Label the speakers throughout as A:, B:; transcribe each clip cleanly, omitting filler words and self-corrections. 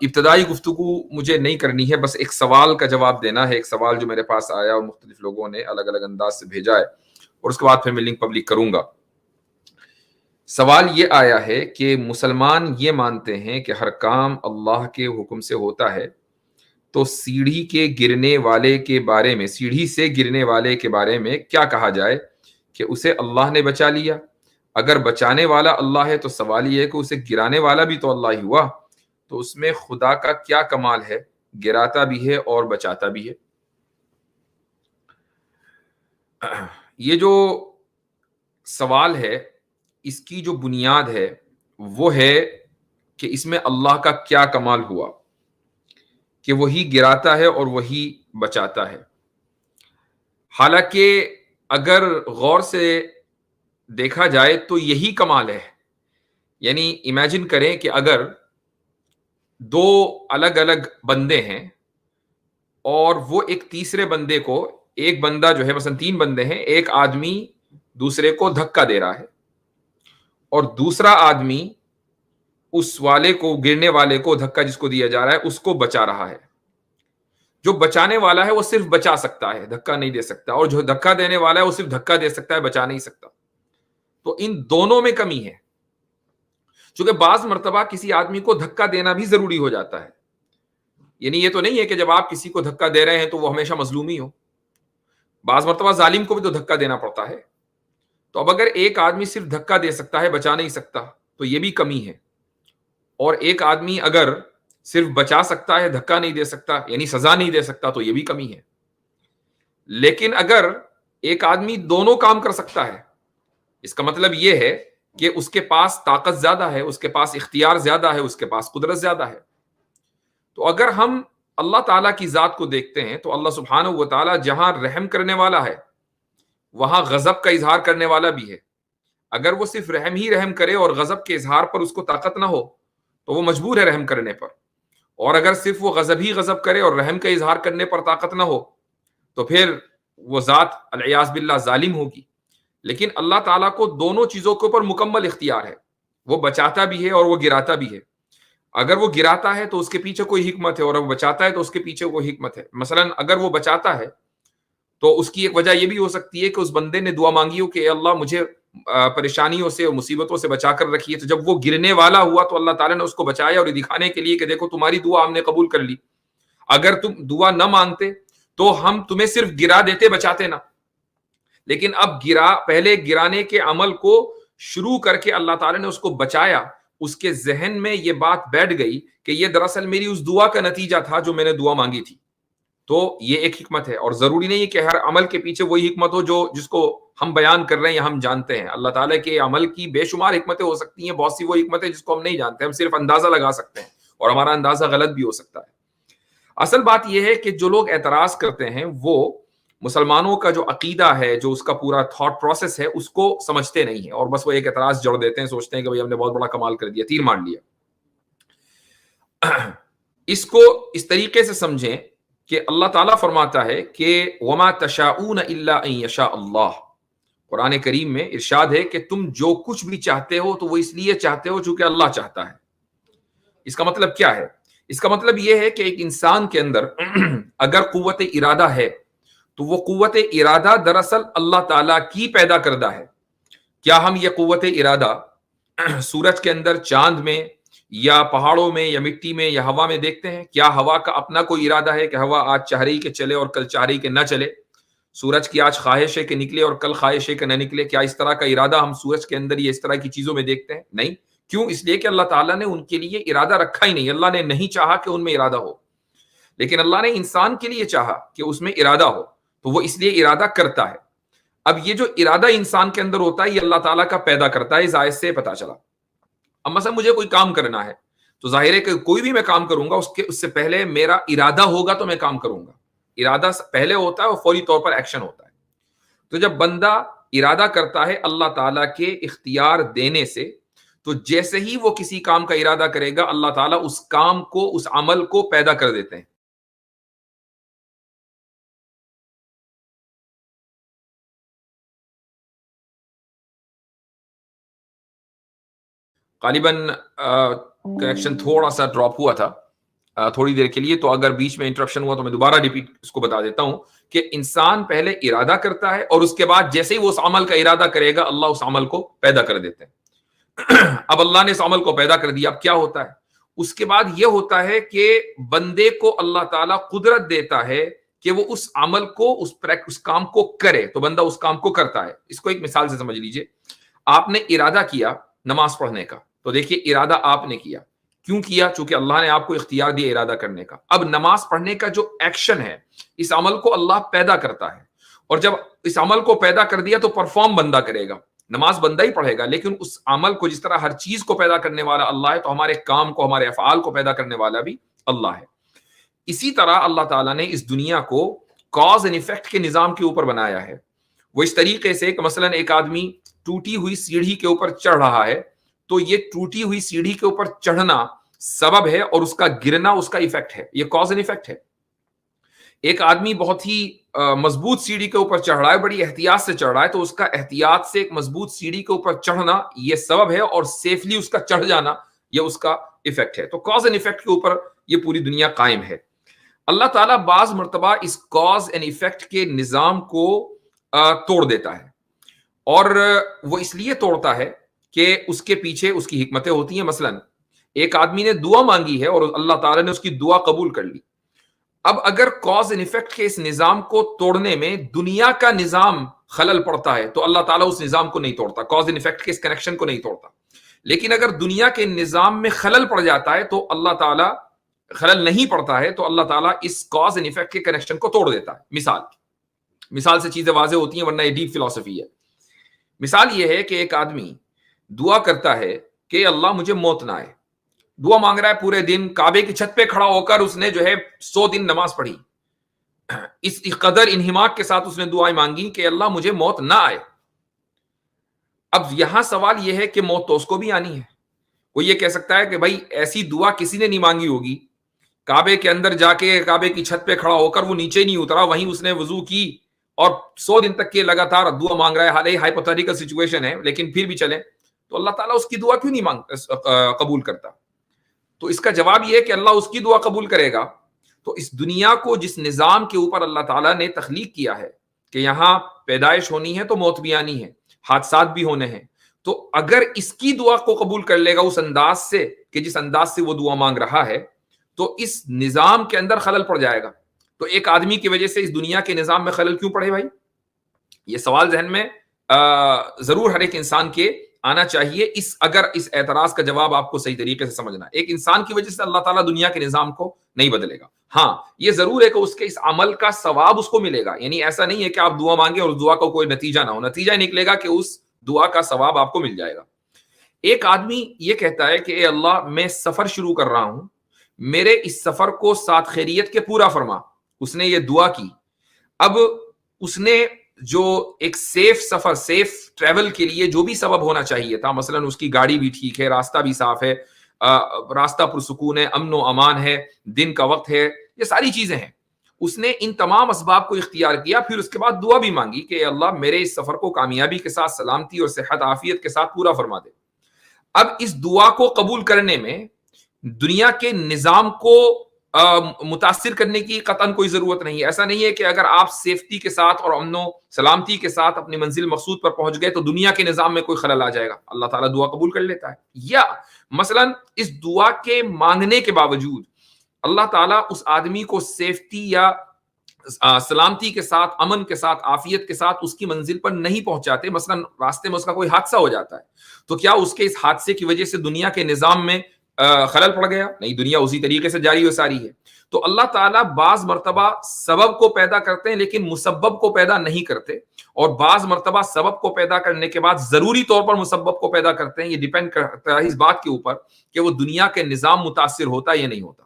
A: ابتدائی گفتگو مجھے نہیں کرنی ہے، بس ایک سوال کا جواب دینا ہے. ایک سوال جو میرے پاس آیا اور مختلف لوگوں نے الگ الگ انداز سے بھیجا ہے، اور اس کے بعد پھر میں لنک پبلک کروں گا. سوال یہ آیا ہے کہ مسلمان یہ مانتے ہیں کہ ہر کام اللہ کے حکم سے ہوتا ہے، تو سیڑھی کے گرنے والے کے بارے میں، سیڑھی سے گرنے والے کے بارے میں کیا کہا جائے کہ اسے اللہ نے بچا لیا؟ اگر بچانے والا اللہ ہے تو سوال یہ ہے کہ اسے گرانے والا بھی تو اللہ ہی ہوا، تو اس میں خدا کا کیا کمال ہے، گراتا بھی ہے اور بچاتا بھی ہے. یہ جو سوال ہے اس کی جو بنیاد ہے وہ ہے کہ اس میں اللہ کا کیا کمال ہوا کہ وہی گراتا ہے اور وہی بچاتا ہے. حالانکہ اگر غور سے دیکھا جائے تو یہی کمال ہے. یعنی امیجن کریں کہ اگر دو الگ الگ بندے ہیں اور وہ ایک تیسرے بندے کو، ایک بندہ جو ہے، مثلا 3 بندے ہیں، ایک آدمی دوسرے کو دھکا دے رہا ہے اور دوسرا آدمی اس والے کو، گرنے والے کو دھکا جس کو دیا جا رہا ہے اس کو بچا رہا ہے. جو بچانے والا ہے وہ صرف بچا سکتا ہے، دھکا نہیں دے سکتا، اور جو دھکا دینے والا ہے وہ صرف دھکا دے سکتا ہے، بچا نہیں سکتا. تو ان دونوں میں کمی ہے. چونکہ بعض مرتبہ کسی آدمی کو دھکا دینا بھی ضروری ہو جاتا ہے. یعنی یہ تو نہیں ہے کہ جب آپ کسی کو دھکا دے رہے ہیں تو وہ ہمیشہ مظلوم ہی ہو. بعض مرتبہ ظالم کو بھی تو دھکا دینا پڑتا ہے. تو اب اگر ایک آدمی صرف دھکا دے سکتا ہے، بچا نہیں سکتا، تو یہ بھی کمی ہے. اور ایک آدمی اگر صرف بچا سکتا ہے، دھکا نہیں دے سکتا، یعنی سزا نہیں دے سکتا، تو یہ بھی کمی ہے. لیکن اگر ایک آدمی دونوں کام کر سکتا ہے، اس کا مطلب یہ ہے کہ اس کے پاس طاقت زیادہ ہے، اس کے پاس اختیار زیادہ ہے، اس کے پاس قدرت زیادہ ہے. تو اگر ہم اللہ تعالیٰ کی ذات کو دیکھتے ہیں تو اللہ سبحانہ و تعالیٰ جہاں رحم کرنے والا ہے وہاں غضب کا اظہار کرنے والا بھی ہے. اگر وہ صرف رحم ہی رحم کرے اور غضب کے اظہار پر اس کو طاقت نہ ہو تو وہ مجبور ہے رحم کرنے پر. اور اگر صرف وہ غضب ہی غضب کرے اور رحم کا اظہار کرنے پر طاقت نہ ہو تو پھر وہ ذات العیاذ باللہ ظالم ہوگی. لیکن اللہ تعالیٰ کو دونوں چیزوں کے اوپر مکمل اختیار ہے. وہ بچاتا بھی ہے اور وہ گراتا بھی ہے. اگر وہ گراتا ہے تو اس کے پیچھے کوئی حکمت ہے، اور وہ بچاتا ہے تو اس کے پیچھے کوئی حکمت ہے. مثلا اگر وہ بچاتا ہے تو اس کی ایک وجہ یہ بھی ہو سکتی ہے کہ اس بندے نے دعا مانگی ہو کہ اے اللہ مجھے پریشانیوں سے اور مصیبتوں سے بچا کر رکھیے. تو جب وہ گرنے والا ہوا تو اللہ تعالیٰ نے اس کو بچایا، اور یہ دکھانے کے لیے کہ دیکھو تمہاری دعا ہم نے قبول کر لی. اگر تم دعا نہ مانگتے تو ہم تمہیں صرف گرا دیتے، بچاتے نہ. لیکن اب پہلے گرانے کے عمل کو شروع کر کے اللہ تعالیٰ نے اس کو بچایا. اس کے ذہن میں یہ بات بیٹھ گئی کہ یہ دراصل میری اس دعا کا نتیجہ تھا جو میں نے دعا مانگی تھی. تو یہ ایک حکمت ہے. اور ضروری نہیں ہے کہ ہر عمل کے پیچھے وہی حکمت ہو جس کو ہم بیان کر رہے ہیں یا ہم جانتے ہیں. اللہ تعالیٰ کے عمل کی بے شمار حکمتیں ہو سکتی ہیں. بہت سی وہ حکمتیں جس کو ہم نہیں جانتے، ہم صرف اندازہ لگا سکتے ہیں، اور ہمارا اندازہ غلط بھی ہو سکتا ہے. اصل بات یہ ہے کہ جو لوگ اعتراض کرتے ہیں وہ مسلمانوں کا جو عقیدہ ہے، جو اس کا پورا تھاٹ پروسیس ہے، اس کو سمجھتے نہیں ہیں، اور بس وہ ایک اعتراض جوڑ دیتے ہیں، سوچتے ہیں کہ بھئی ہم نے بہت بڑا کمال کر دیا، تیر مار لیا. اس کو اس طریقے سے سمجھیں کہ اللہ تعالیٰ فرماتا ہے کہ وَمَا تَشَاءُونَ إِلَّا أَن يَشَاءَ اللَّهُ. قرآن کریم میں ارشاد ہے کہ تم جو کچھ بھی چاہتے ہو تو وہ اس لیے چاہتے ہو چونکہ اللہ چاہتا ہے. اس کا مطلب کیا ہے؟ اس کا مطلب یہ ہے کہ ایک انسان کے اندر اگر قوت ارادہ ہے تو وہ قوت ارادہ دراصل اللہ تعالیٰ کی پیدا کردہ ہے. کیا ہم یہ قوت ارادہ سورج کے اندر، چاند میں، یا پہاڑوں میں، یا مٹی میں، یا ہوا میں دیکھتے ہیں؟ کیا ہوا کا اپنا کوئی ارادہ ہے کہ ہوا آج چاہ رہی کہ چلے اور کل چاہ رہی کہ نہ چلے؟ سورج کی آج خواہش ہے کہ نکلے اور کل خواہش ہے کہ نہ نکلے؟ کیا اس طرح کا ارادہ ہم سورج کے اندر یا اس طرح کی چیزوں میں دیکھتے ہیں؟ نہیں. کیوں؟ اس لیے کہ اللہ تعالیٰ نے ان کے لیے ارادہ رکھا ہی نہیں. اللہ نے نہیں چاہا کہ ان میں ارادہ ہو. لیکن اللہ نے انسان کے لیے چاہا کہ اس میں ارادہ ہو، تو وہ اس لیے ارادہ کرتا ہے. اب یہ جو ارادہ انسان کے اندر ہوتا ہے یہ اللہ تعالیٰ کا پیدا کرتا ہے. اس آیت سے پتا چلا. اب مثلا مجھے کوئی کام کرنا ہے تو ظاہر ہے کہ کوئی بھی میں کام کروں گا اس سے پہلے میرا ارادہ ہوگا تو میں کام کروں گا. ارادہ پہلے ہوتا ہے اور فوری طور پر ایکشن ہوتا ہے. تو جب بندہ ارادہ کرتا ہے اللہ تعالیٰ کے اختیار دینے سے، تو جیسے ہی وہ کسی کام کا ارادہ کرے گا اللہ تعالیٰ اس کام کو، اس عمل کو پیدا کر دیتے ہیں. غالباً کنیکشن تھوڑا سا ڈراپ ہوا تھا. تھوڑی دیر کے لیے. تو اگر بیچ میں انٹرپشن ہوا تو میں دوبارہ ریپیٹ اس کو بتا دیتا ہوں کہ انسان پہلے ارادہ کرتا ہے اور اس کے بعد جیسے ہی وہ اس عمل کا ارادہ کرے گا اللہ اس عمل کو پیدا کر دیتے ہیں. اب اللہ نے اس عمل کو پیدا کر دیا, اب کیا ہوتا ہے؟ اس کے بعد یہ ہوتا ہے کہ بندے کو اللہ تعالیٰ قدرت دیتا ہے کہ وہ اس عمل کو اس کام کو کرے, تو بندہ اس کام کو کرتا ہے. اس کو ایک مثال سے سمجھ لیجئے. آپ نے ارادہ کیا نماز پڑھنے کا, تو دیکھیے ارادہ آپ نے کیا, کیوں کیا؟ چونکہ اللہ نے آپ کو اختیار دیا ارادہ کرنے کا. اب نماز پڑھنے کا جو ایکشن ہے, اس عمل کو اللہ پیدا کرتا ہے, اور جب اس عمل کو پیدا کر دیا تو پرفارم بندہ کرے گا. نماز بندہ ہی پڑھے گا, لیکن اس عمل کو جس طرح ہر چیز کو پیدا کرنے والا اللہ ہے, تو ہمارے کام کو, ہمارے افعال کو پیدا کرنے والا بھی اللہ ہے. اسی طرح اللہ تعالیٰ نے اس دنیا کو کاز اینڈ ایفیکٹ کے نظام کے اوپر بنایا ہے. وہ اس طریقے سے کہ مثلا ایک آدمی ٹوٹی ہوئی سیڑھی کے اوپر چڑھ رہا ہے, تو یہ ٹوٹی ہوئی سیڑھی کے اوپر چڑھنا سبب ہے اور اس کا گرنا اس کا ایفیکٹ ہے, یہ کاز اینڈ ایفیکٹ ہے. ایک آدمی بہت ہی مضبوط سیڑھی کے اوپر چڑھ رہا ہے, بڑی احتیاط سے چڑھ رہا ہے, تو اس کا احتیاط سے ایک مضبوط سیڑھی کے اوپر چڑھنا یہ سبب ہے, اور سیفلی اس کا چڑھ جانا یہ اس کا ایفیکٹ ہے. تو کاز اینڈ ایفیکٹ کے اوپر یہ پوری دنیا قائم ہے. اللہ تعالیٰ بعض مرتبہ اس کاز اینڈ ایفیکٹ کے نظام کو توڑ دیتا ہے, اور وہ اس لیے توڑتا ہے کہ اس کے پیچھے اس کی حکمتیں ہوتی ہیں. مثلا ایک آدمی نے دعا مانگی ہے اور اللہ تعالیٰ نے اس کی دعا قبول کر لی. اب اگر کاز اینڈ ایفیکٹ کے اس نظام کو توڑنے میں دنیا کا نظام خلل پڑتا ہے تو اللہ تعالیٰ اس نظام کو نہیں توڑتا, کاز اینڈ ایفیکٹ کے اس کنیکشن کو نہیں توڑتا. لیکن اگر دنیا کے نظام میں خلل پڑ جاتا ہے تو اللہ تعالیٰ, خلل نہیں پڑتا ہے تو اللہ تعالیٰ اس کاز اینڈ ایفیکٹ کے کنیکشن کو توڑ دیتا ہے. مثال سے چیزیں واضح ہوتی ہیں, ورنہ یہ ڈیپ فلسفی ہے. مثال یہ ہے کہ ایک آدمی دعا کرتا ہے کہ اللہ مجھے موت نہ آئے, دعا مانگ رہا ہے پورے دن, کعبے کی چھت پہ کھڑا ہو کر اس نے جو ہے 100 دن نماز پڑھی, اس قدر انہماک کے ساتھ اس نے دعائیں مانگی کہ اللہ مجھے موت نہ آئے. اب یہاں سوال یہ ہے کہ موت تو اس کو بھی آنی ہے. وہ یہ کہہ سکتا ہے کہ بھائی ایسی دعا کسی نے نہیں مانگی ہوگی, کعبے کے اندر جا کے کعبے کی چھت پہ کھڑا ہو کر وہ نیچے نہیں اترا, وہیں اس نے وضو کی اور 100 دن تک کے لگاتار دعا مانگ رہا ہے. حالانکہ ہائپوتھیٹیکل سچویشن ہے, لیکن پھر بھی چلے, تو اللہ تعالیٰ اس کی دعا کیوں نہیں قبول کرتا؟ تو اس کا جواب یہ ہے کہ اللہ اس کی دعا قبول کرے گا. تو اس دنیا کو جس نظام کے اوپر اللہ تعالیٰ نے تخلیق کیا ہے کہ یہاں پیدائش ہونی ہے تو موت بھی آنی ہے, حادثات بھی ہونے ہیں, تو اگر اس کی دعا کو قبول کر لے گا اس انداز سے کہ جس انداز سے وہ دعا مانگ رہا ہے, تو اس نظام کے اندر خلل پڑ جائے گا. تو ایک آدمی کی وجہ سے اس دنیا کے نظام میں خلل کیوں پڑے بھائی؟ یہ سوال ذہن میں ضرور ہر ایک انسان کے آنا چاہیے, اگر اس اعتراض کا جواب آپ کو صحیح طریقے سے سمجھنا. ایک انسان کی وجہ سے اللہ تعالیٰ دنیا کے نظام کو نہیں بدلے گا. ہاں یہ ضرور ہے کہ اس کے اس عمل کا ثواب اس کو ملے گا, یعنی ایسا نہیں ہے کہ آپ دعا مانگے اور دعا کا کوئی نتیجہ نہ ہو, نتیجہ نکلے گا کہ اس دعا کا ثواب آپ کو مل جائے گا. ایک آدمی یہ کہتا ہے کہ اے اللہ میں سفر شروع کر رہا ہوں, میرے اس سفر کو ساتھ خیریت کے پورا فرما. اس نے یہ دعا کی. اب اس نے جو ایک سیف سفر, سیف ٹریول کے لیے جو بھی سبب ہونا چاہیے تھا, مثلا اس کی گاڑی بھی ٹھیک ہے, راستہ بھی صاف ہے, راستہ پرسکون ہے, امن و امان ہے, دن کا وقت ہے, یہ ساری چیزیں ہیں. اس نے ان تمام اسباب کو اختیار کیا, پھر اس کے بعد دعا بھی مانگی کہ اے اللہ میرے اس سفر کو کامیابی کے ساتھ, سلامتی اور صحت عافیت کے ساتھ پورا فرما دے. اب اس دعا کو قبول کرنے میں دنیا کے نظام کو متاثر کرنے کی قطعاً کوئی ضرورت نہیں ہے. ایسا نہیں ہے کہ اگر آپ سیفٹی کے ساتھ اور امن و سلامتی کے ساتھ اپنی منزل مقصود پر پہنچ گئے تو دنیا کے نظام میں کوئی خلل آ جائے گا. اللہ تعالیٰ دعا قبول کر لیتا ہے. یا مثلا اس دعا کے مانگنے کے باوجود اللہ تعالیٰ اس آدمی کو سیفٹی یا سلامتی کے ساتھ, امن کے ساتھ, عافیت کے ساتھ اس کی منزل پر نہیں پہنچاتے. مثلا راستے میں اس کا کوئی حادثہ ہو جاتا ہے, تو کیا اس کے اس حادثے کی وجہ سے دنیا کے نظام میں خلل پڑ گیا؟ نہیں, دنیا اسی طریقے سے جاری و ساری ہے. تو اللہ تعالیٰ بعض مرتبہ سبب کو پیدا کرتے ہیں لیکن مسبب کو پیدا نہیں کرتے, اور بعض مرتبہ سبب کو پیدا کرنے کے بعد ضروری طور پر مسبب کو پیدا کرتے ہیں. یہ ڈیپینڈ کرتا ہے اس بات کے اوپر کہ وہ دنیا کے نظام متاثر ہوتا ہے یا نہیں ہوتا.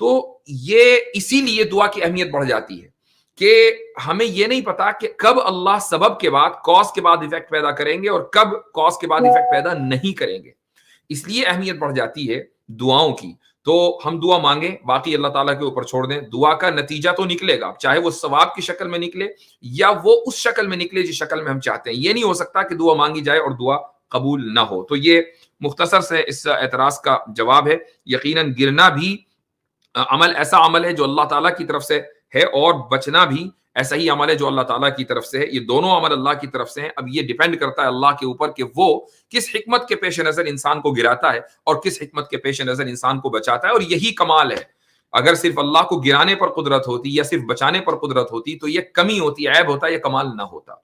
A: تو یہ اسی لیے دعا کی اہمیت بڑھ جاتی ہے کہ ہمیں یہ نہیں پتا کہ کب اللہ سبب کے بعد, کاز کے بعد ایفیکٹ پیدا کریں گے اور کب کاز کے بعد ایفیکٹ پیدا نہیں کریں گے. اس لیے اہمیت بڑھ جاتی ہے دعاؤں کی. تو ہم دعا مانگیں, باقی اللہ تعالیٰ کے اوپر چھوڑ دیں. دعا کا نتیجہ تو نکلے گا, چاہے وہ ثواب کی شکل میں نکلے یا وہ اس شکل میں نکلے جس شکل میں ہم چاہتے ہیں. یہ نہیں ہو سکتا کہ دعا مانگی جائے اور دعا قبول نہ ہو. تو یہ مختصر سے اس اعتراض کا جواب ہے. یقیناً گرنا بھی عمل ایسا عمل ہے جو اللہ تعالیٰ کی طرف سے ہے، اور بچنا بھی ایسا ہی عمل ہے جو اللہ تعالیٰ کی طرف سے ہے. یہ دونوں عمل اللہ کی طرف سے ہیں. اب یہ ڈیپینڈ کرتا ہے اللہ کے اوپر کہ وہ کس حکمت کے پیش نظر انسان کو گراتا ہے اور کس حکمت کے پیش نظر انسان کو بچاتا ہے. اور یہی کمال ہے. اگر صرف اللہ کو گرانے پر قدرت ہوتی یا صرف بچانے پر قدرت ہوتی تو یہ کمی ہوتی، عیب ہوتا، یہ کمال نہ ہوتا.